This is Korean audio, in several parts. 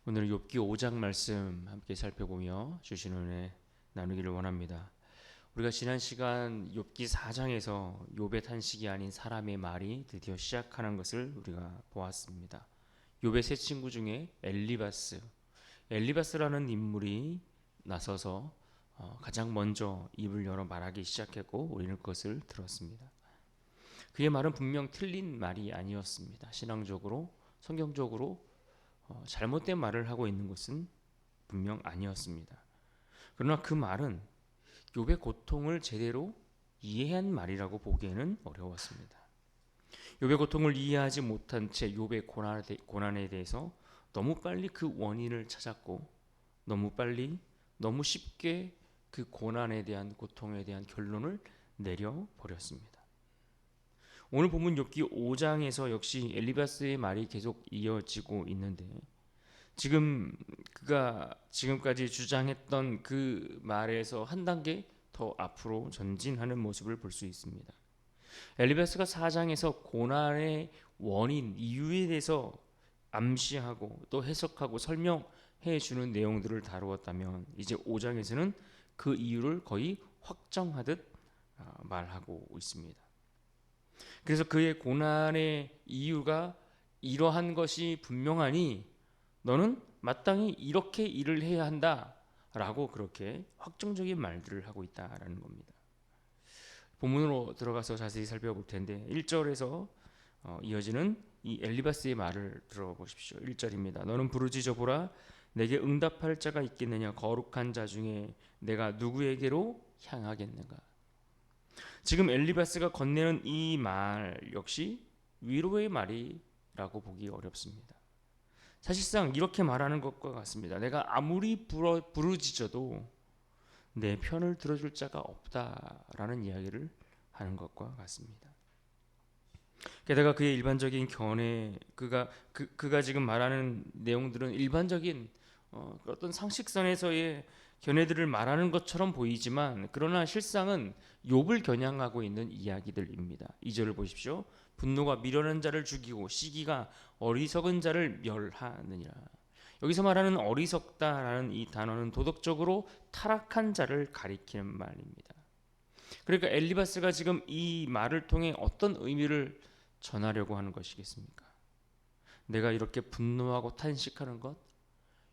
오늘 욥기 5장 말씀 함께 살펴보며 주신 은혜 나누기를 원합니다. 우리가 지난 시간 욥기 4장에서 욥의 탄식이 아닌 사람의 말이 드디어 시작하는 것을 우리가 보았습니다. 욥의 세 친구 중에 엘리바스라는 인물이 나서서 가장 먼저 입을 열어 말하기 시작했고 우리는 그것을 들었습니다. 그의 말은 분명 틀린 말이 아니었습니다. 신앙적으로 성경적으로 잘못된 말을 하고 있는 것은 분명 아니었습니다. 그러나 그 말은 욥의 고통을 제대로 이해한 말이라고 보기에는 어려웠습니다. 욥의 고통을 이해하지 못한 채 욥의 고난에 대해서 너무 빨리 그 원인을 찾았고 너무 쉽게 그 고난에 대한 고통에 대한 결론을 내려버렸습니다. 오늘 본문 욥기 5장에서 역시 엘리바스의 말이 계속 이어지고 있는데 지금 그가 지금까지 주장했던 그 말에서 한 단계 더 앞으로 전진하는 모습을 볼 수 있습니다. 엘리바스가 4장에서 고난의 원인, 이유에 대해서 암시하고 또 해석하고 설명해 주는 내용들을 다루었다면 이제 5장에서는 그 이유를 거의 확정하듯 말하고 있습니다. 그래서 그의 고난의 이유가 이러한 것이 분명하니 너는 마땅히 이렇게 일을 해야 한다라고 그렇게 확정적인 말들을 하고 있다라는 겁니다. 본문으로 들어가서 자세히 살펴볼 텐데 1절에서 이어지는 이 엘리바스의 말을 들어보십시오. 1절입니다. 너는 부르짖어 보라 내게 응답할 자가 있겠느냐 거룩한 자 중에 내가 누구에게로 향하겠는가. 지금 엘리바스가 건네는 이 말 역시 위로의 말이라고 보기 어렵습니다. 사실상 이렇게 말하는 것과 같습니다. 내가 아무리 부르짖어도 내 편을 들어줄 자가 없다라는 이야기를 하는 것과 같습니다. 게다가 그의 일반적인 견해, 그가 지금 말하는 내용들은 일반적인 어떤 상식선에서의 견해들을 말하는 것처럼 보이지만 그러나 실상은 욥을 겨냥하고 있는 이야기들입니다. 2절을 보십시오. 분노가 미련한 자를 죽이고 시기가 어리석은 자를 멸하느니라. 여기서 말하는 어리석다라는 이 단어는 도덕적으로 타락한 자를 가리키는 말입니다. 그러니까 엘리바스가 지금 이 말을 통해 어떤 의미를 전하려고 하는 것이겠습니까? 내가 이렇게 분노하고 탄식하는 것,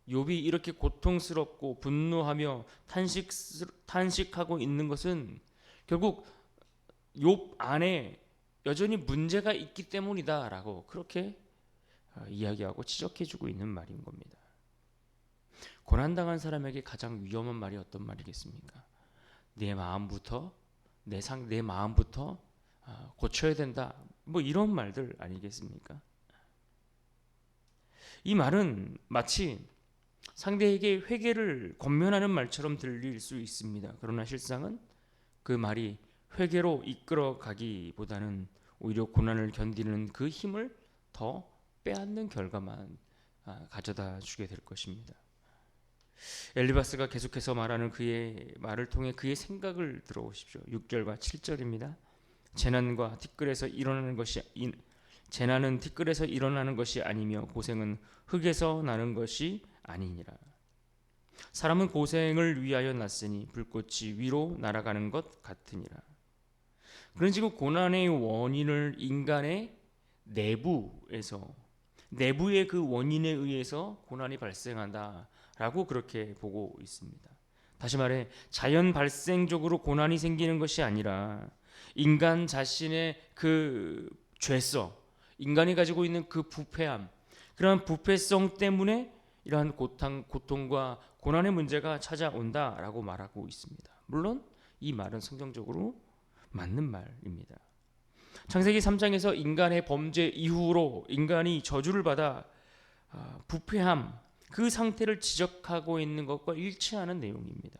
욥이 이렇게 고통스럽고 분노하며 탄식하고 있는 것은 결국 욥 안에 여전히 문제가 있기 때문이다라고 그렇게 이야기하고 지적해주고 있는 말인 겁니다. 고난당한 사람에게 가장 위험한 말이 어떤 말이겠습니까? 내 마음부터 고쳐야 된다. 뭐 이런 말들 아니겠습니까? 이 말은 마치 상대에게 회개를 권면하는 말처럼 들릴 수 있습니다. 그러나 실상은 그 말이 회개로 이끌어가기보다는 오히려 고난을 견디는 그 힘을 더 빼앗는 결과만 가져다 주게 될 것입니다. 엘리바스가 계속해서 말하는 그의 말을 통해 그의 생각을 들어보십시오. 6절과 7절입니다. 재난은 티끌에서 일어나는 것이 아니며 고생은 흙에서 나는 것이 아니니라. 사람은 고생을 위하여 났으니 불꽃이 위로 날아가는 것 같으니라. 그런 지금 고난의 원인을 인간의 내부의 그 원인에 의해서 고난이 발생한다라고 그렇게 보고 있습니다. 다시 말해 자연 발생적으로 고난이 생기는 것이 아니라 인간 자신의 그 죄성, 인간이 가지고 있는 그 부패함, 그러한 부패성 때문에 이러한 고통과 고난의 문제가 찾아온다라고 말하고 있습니다. 물론 이 말은 성경적으로 맞는 말입니다. 창세기 3장에서 인간의 범죄 이후로 인간이 저주를 받아 부패함, 그 상태를 지적하고 있는 것과 일치하는 내용입니다.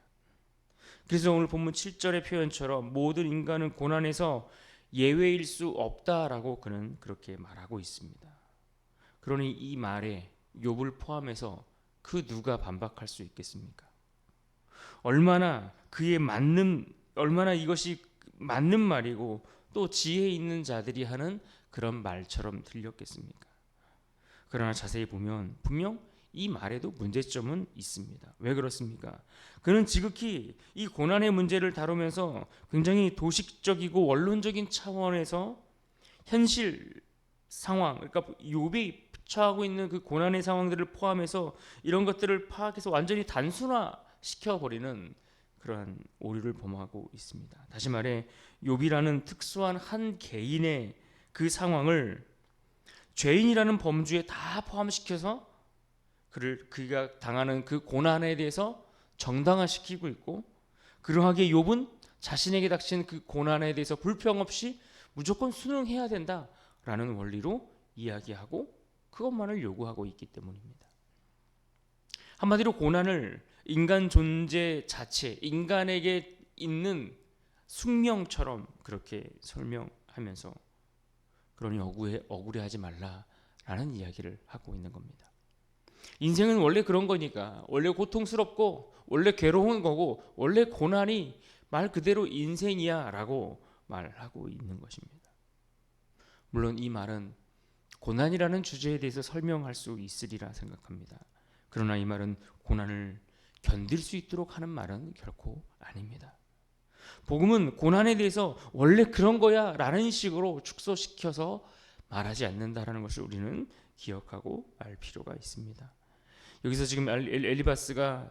그래서 오늘 본문 7절의 표현처럼 모든 인간은 고난에서 예외일 수 없다라고 그는 그렇게 말하고 있습니다. 그러니 이 말에 욥을 포함해서 그 누가 반박할 수 있겠습니까? 얼마나 이것이 맞는 말이고 또 지혜 있는 자들이 하는 그런 말처럼 들렸겠습니까? 그러나 자세히 보면 분명 이 말에도 문제점은 있습니다. 왜 그렇습니까? 그는 지극히 이 고난의 문제를 다루면서 굉장히 도식적이고 원론적인 차원에서 현실 상황, 그러니까 욥이 처하고 있는 그 고난의 상황들을 포함해서 이런 것들을 파악해서 완전히 단순화시켜 버리는 그러한 오류를 범하고 있습니다. 다시 말해 욥이라는 특수한 한 개인의 그 상황을 죄인이라는 범주에 다 포함시켜서 그가 당하는 그 고난에 대해서 정당화시키고 있고, 그러하게 욥은 자신에게 닥친 그 고난에 대해서 불평 없이 무조건 순응해야 된다라는 원리로 이야기하고 그것만을 요구하고 있기 때문입니다. 한마디로 고난을 인간 존재 자체, 인간에게 있는 숙명처럼 그렇게 설명하면서 그러니 억울해하지 말라라는 이야기를 하고 있는 겁니다. 인생은 원래 그런 거니까, 원래 고통스럽고 원래 괴로운 거고 원래 고난이 말 그대로 인생이야 라고 말하고 있는 것입니다. 물론 이 말은 고난이라는 주제에 대해서 설명할 수 있으리라 생각합니다. 그러나 이 말은 고난을 견딜 수 있도록 하는 말은 결코 아닙니다. 복음은 고난에 대해서 원래 그런 거야 라는 식으로 축소시켜서 말하지 않는다라는 것을 우리는 기억하고 알 필요가 있습니다. 여기서 지금 엘리바스가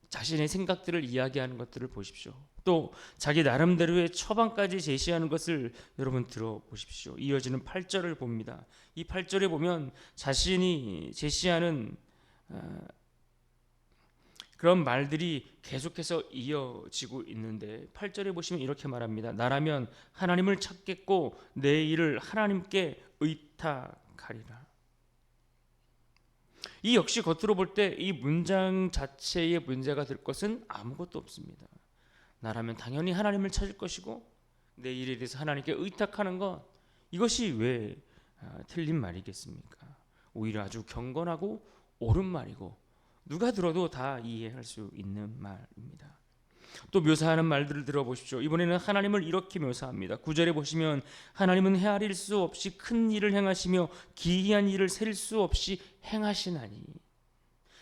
자신의 생각들을 이야기하는 것들을 보십시오. 또 자기 나름대로의 처방까지 제시하는 것을 여러분 들어보십시오. 이어지는 8절을 봅니다. 이 8절에 보면 자신이 제시하는 그런 말들이 계속해서 이어지고 있는데 8절에 보시면 이렇게 말합니다. 나라면 하나님을 찾겠고 내 일을 하나님께 의탁하리라. 이 역시 겉으로 볼 때 이 문장 자체의 문제가 될 것은 아무것도 없습니다. 나라면 당연히 하나님을 찾을 것이고 내 일에 대해서 하나님께 의탁하는 것, 이것이 왜 틀린 말이겠습니까? 오히려 아주 경건하고 옳은 말이고 누가 들어도 다 이해할 수 있는 말입니다. 또 묘사하는 말들을 들어보십시오. 이번에는 하나님을 이렇게 묘사합니다. 9절에 보시면 하나님은 헤아릴 수 없이 큰 일을 행하시며 기이한 일을 셀 수 없이 행하시나니.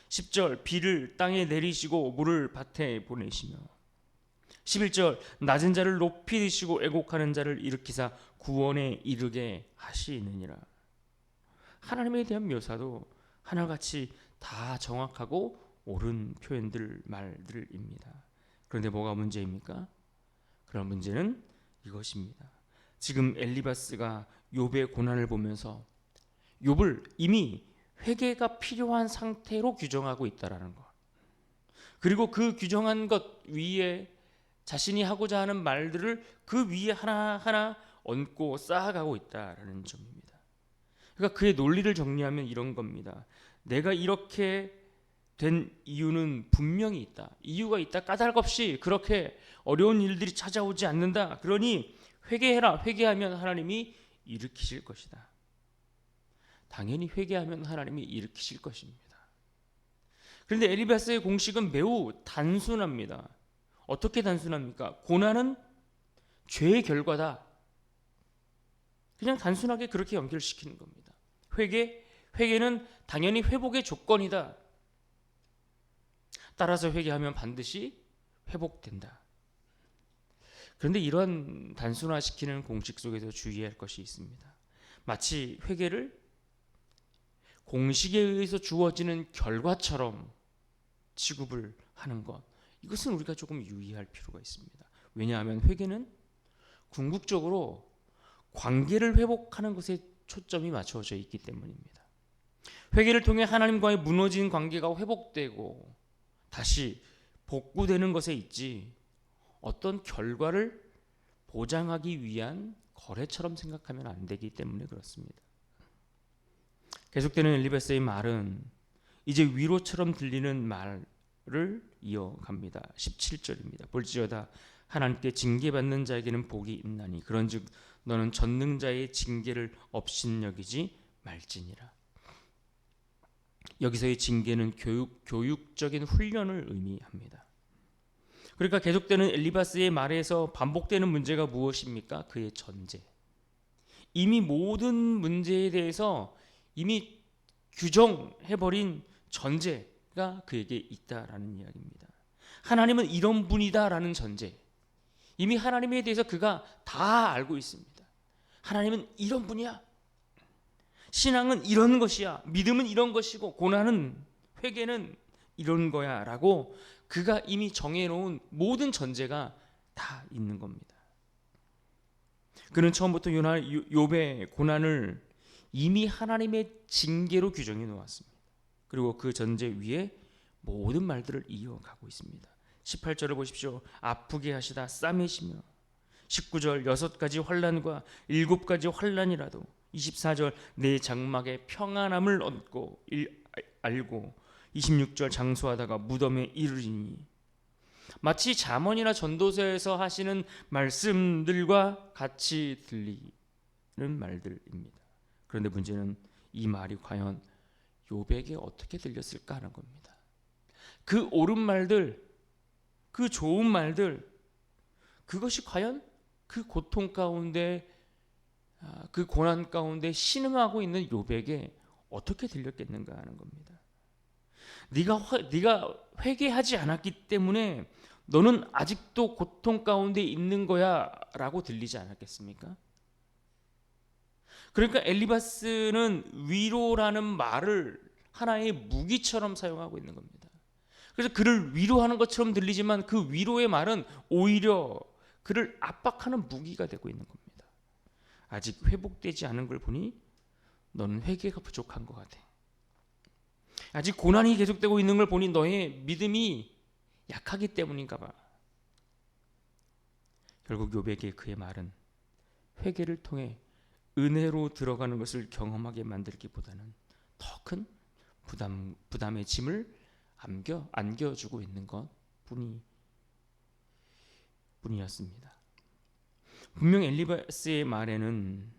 10절 비를 땅에 내리시고 물을 밭에 보내시며. 11절 낮은 자를 높이 드시고 애곡하는 자를 일으키사 구원에 이르게 하시느니라. 하나님에 대한 묘사도 하나같이 다 정확하고 옳은 표현들, 말들입니다. 그런데 뭐가 문제입니까? 그런 문제는 이것입니다. 지금 엘리바스가 욥의 고난을 보면서 욥을 이미 회개가 필요한 상태로 규정하고 있다라는 것, 그리고 그 규정한 것 위에 자신이 하고자 하는 말들을 그 위에 하나하나 얹고 쌓아가고 있다라는 점입니다. 그러니까 그의 논리를 정리하면 이런 겁니다. 내가 이렇게 된 이유는 분명히 있다. 이유가 있다. 까닭 없이 그렇게 어려운 일들이 찾아오지 않는다. 그러니 회개해라. 회개하면 하나님이 일으키실 것이다. 당연히 회개하면 하나님이 일으키실 것입니다. 그런데 엘리바스의 공식은 매우 단순합니다. 어떻게 단순합니까? 고난은 죄의 결과다. 그냥 단순하게 그렇게 연결시키는 겁니다. 회개는 당연히 회복의 조건이다. 따라서 회개하면 반드시 회복된다. 그런데 이러한 단순화시키는 공식 속에서 주의할 것이 있습니다. 마치 회개를 공식에 의해서 주어지는 결과처럼 취급을 하는 것, 이것은 우리가 조금 유의할 필요가 있습니다. 왜냐하면 회개는 궁극적으로 관계를 회복하는 것에 초점이 맞춰져 있기 때문입니다. 회개를 통해 하나님과의 무너진 관계가 회복되고 다시 복구되는 것에 있지 어떤 결과를 보장하기 위한 거래처럼 생각하면 안 되기 때문에 그렇습니다. 계속되는 엘리바스의 말은 이제 위로처럼 들리는 말을 이어갑니다. 17절입니다. 볼지어다 하나님께 징계받는 자에게는 복이 있나니 그런즉 너는 전능자의 징계를 업신여기지 말지니라. 여기서의 징계는 교육적인 훈련을 의미합니다. 그러니까 계속되는 엘리바스의 말에서 반복되는 문제가 무엇입니까? 그의 전제. 이미 모든 문제에 대해서 이미 규정해버린 전제가 그에게 있다라는 이야기입니다. 하나님은 이런 분이다라는 전제, 이미 하나님에 대해서 그가 다 알고 있습니다. 하나님은 이런 분이야. 신앙은 이런 것이야. 믿음은 이런 것이고 고난은, 회개는 이런 거야 라고 그가 이미 정해놓은 모든 전제가 다 있는 겁니다. 그는 처음부터 욥의 고난을 이미 하나님의 징계로 규정해 놓았습니다. 그리고 그 전제 위에 모든 말들을 이어가고 있습니다. 18절을 보십시오. 아프게 하시다 싸매시며. 19절 6가지 환난과 7가지 환난이라도. 24절 내 장막에 평안함을 얻고 알고. 26절 장수하다가 무덤에 이르리니. 마치 잠언이나 전도서에서 하시는 말씀들과 같이 들리는 말들입니다. 그런데 문제는 이 말이 과연 욥에게 어떻게 들렸을까 하는 겁니다. 그 옳은 말들, 그 좋은 말들, 그것이 과연 그 고통 가운데, 그 고난 가운데 신음하고 있는 욥에게 어떻게 들렸겠는가 하는 겁니다. 네가 회개하지 않았기 때문에 너는 아직도 고통 가운데 있는 거야 라고 들리지 않았겠습니까? 그러니까 엘리바스는 위로라는 말을 하나의 무기처럼 사용하고 있는 겁니다. 그래서 그를 위로하는 것처럼 들리지만 그 위로의 말은 오히려 그를 압박하는 무기가 되고 있는 겁니다. 아직 회복되지 않은 걸 보니 너는 회개가 부족한 것 같아. 아직 고난이 계속되고 있는 걸 보니 너의 믿음이 약하기 때문인가 봐. 결국 욥에게 그의 말은 회개를 통해 은혜로 들어가는 것을 경험하게 만들기보다는 더 큰 부담의 짐을 안겨주고 있는 것 뿐이었습니다. 분명 엘리바스의 말에는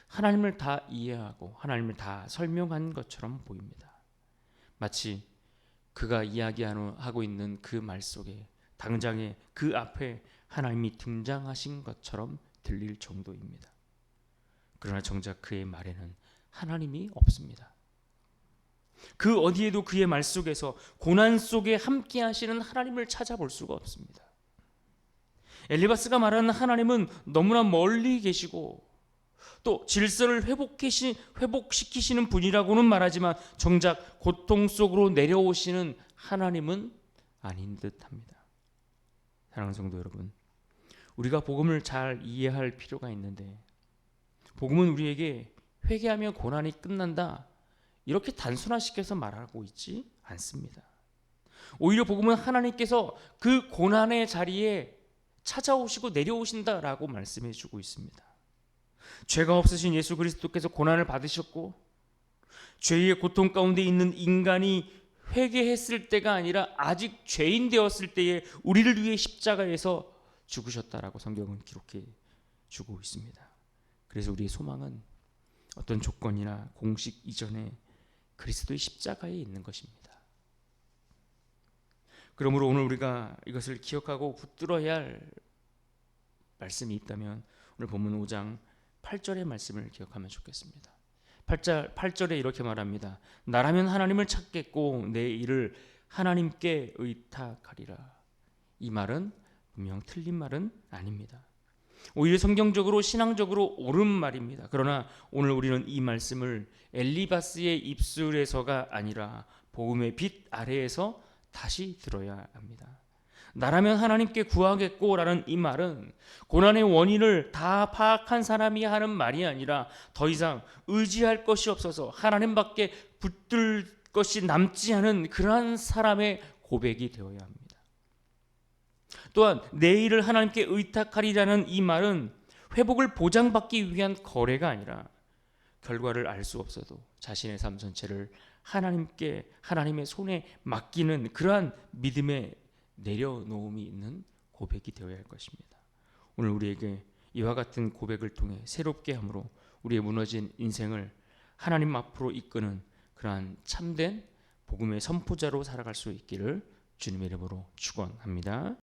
하나님을 다 이해하고 하나님을 다 설명한 것처럼 보입니다. 마치 그가 이야기하고 있는 그 말 속에 당장에 그 앞에 하나님이 등장하신 것처럼 들릴 정도입니다. 그러나 정작 그의 말에는 하나님이 없습니다. 그 어디에도 그의 말 속에서 고난 속에 함께 하시는 하나님을 찾아볼 수가 없습니다. 엘리바스가 말하는 하나님은 너무나 멀리 계시고 또 질서를 회복시키시는 분이라고는 말하지만 정작 고통 속으로 내려오시는 하나님은 아닌 듯합니다. 사랑하는 성도 여러분, 우리가 복음을 잘 이해할 필요가 있는데 복음은 우리에게 회개하면 고난이 끝난다 이렇게 단순화시켜서 말하고 있지 않습니다. 오히려 복음은 하나님께서 그 고난의 자리에 찾아오시고 내려오신다라고 말씀해 주고 있습니다. 죄가 없으신 예수 그리스도께서 고난을 받으셨고 죄의 고통 가운데 있는 인간이 회개했을 때가 아니라 아직 죄인 되었을 때에 우리를 위해 십자가에서 죽으셨다라고 성경은 기록해 주고 있습니다. 그래서 우리의 소망은 어떤 조건이나 공식 이전에 그리스도의 십자가에 있는 것입니다. 그러므로 오늘 우리가 이것을 기억하고 붙들어야 할 말씀이 있다면 오늘 본문 5장 8절의 말씀을 기억하면 좋겠습니다. 8절에 이렇게 말합니다. 나라면 하나님을 찾겠고 내 일을 하나님께 의탁하리라. 이 말은 분명 틀린 말은 아닙니다. 오히려 성경적으로 신앙적으로 옳은 말입니다. 그러나 오늘 우리는 이 말씀을 엘리바스의 입술에서가 아니라 복음의 빛 아래에서 다시 들어야 합니다. 나라면 하나님께 구하겠고라는 이 말은 고난의 원인을 다 파악한 사람이 하는 말이 아니라 더 이상 의지할 것이 없어서 하나님밖에 붙들 것이 남지 않은 그러한 사람의 고백이 되어야 합니다. 또한 내 일을 하나님께 의탁하리라는 이 말은 회복을 보장받기 위한 거래가 아니라 결과를 알 수 없어도 자신의 삶 전체를 하나님의 손에 맡기는 그러한 믿음의 내려놓음이 있는 고백이 되어야 할 것입니다. 오늘 우리에게 이와 같은 고백을 통해 새롭게 함으로 우리의 무너진 인생을 하나님 앞으로 이끄는 그러한 참된 복음의 선포자로 살아갈 수 있기를 주님의 이름으로 축원합니다.